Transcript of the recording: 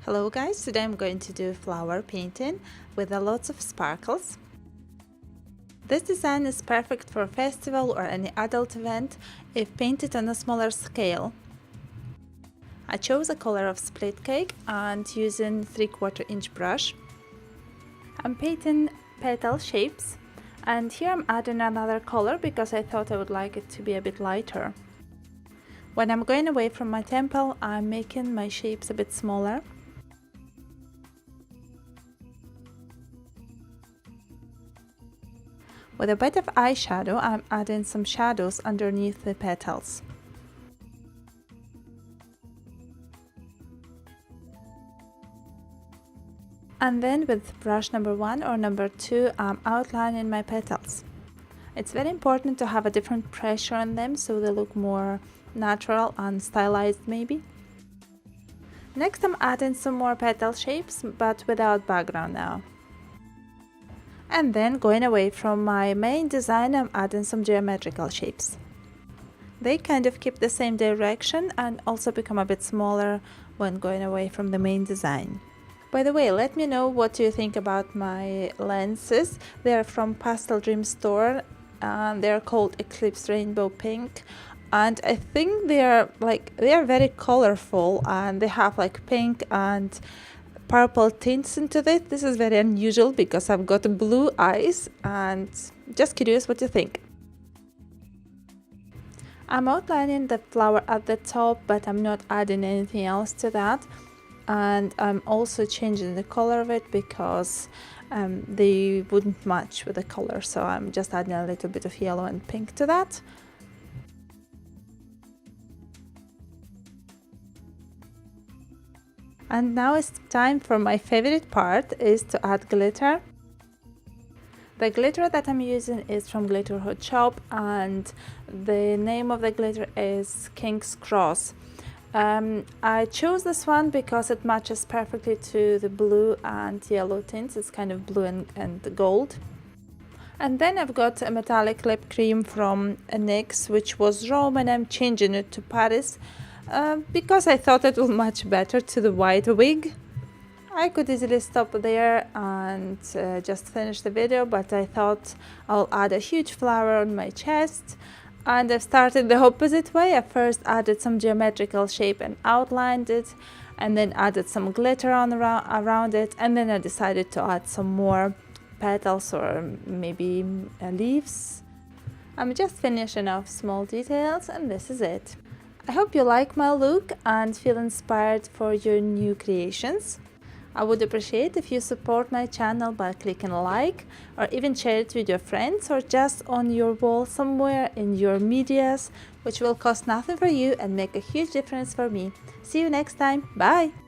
Hello guys, today I'm going to do flower painting with lots of sparkles. This design is perfect for a festival or any adult event if painted on a smaller scale. I chose a color of split cake and using 3/4 inch brush. I'm painting petal shapes, and here I'm adding another color because I thought I would like it to be a bit lighter. When I'm going away from my temple, I'm making my shapes a bit smaller. With a bit of eyeshadow, I'm adding some shadows underneath the petals. And then with brush number 1 or number 2, I'm outlining my petals. It's very important to have a different pressure on them so they look more natural and stylized maybe. Next I'm adding some more petal shapes, but without background now. And then going away from my main design, I'm adding some geometrical shapes. They kind of keep the same direction and also become a bit smaller when going away from the main design. By the way, let me know what you think about my lenses. They're from Pastel Dream store and they're called Eclipse Rainbow Pink. And I think they are very colorful and they have like pink and purple tints into this. This is very unusual because I've got blue eyes, and just curious what you think. I'm outlining the flower at the top, but I'm not adding anything else to that, and I'm also changing the color of it because they wouldn't match with the color, so I'm just adding a little bit of yellow and pink to that. And now it's time for my favorite part, is to add glitter. The glitter that I'm using is from Glitter Hot Shop, and the name of the glitter is King's Cross. I chose this one because it matches perfectly to the blue and yellow tints. It's kind of blue and gold. And then I've got a metallic lip cream from NYX, which was Rome, and I'm changing it to Paris. Because I thought it would match better to the white wig. I could easily stop there and just finish the video, but I thought I'll add a huge flower on my chest, and I started the opposite way. I first added some geometrical shape and outlined it, and then added some glitter around it, and then I decided to add some more petals or maybe leaves. I'm just finishing off small details, and this is it. I hope you like my look and feel inspired for your new creations. I would appreciate if you support my channel by clicking like, or even share it with your friends, or just on your wall somewhere in your medias, which will cost nothing for you and make a huge difference for me. See you next time. Bye!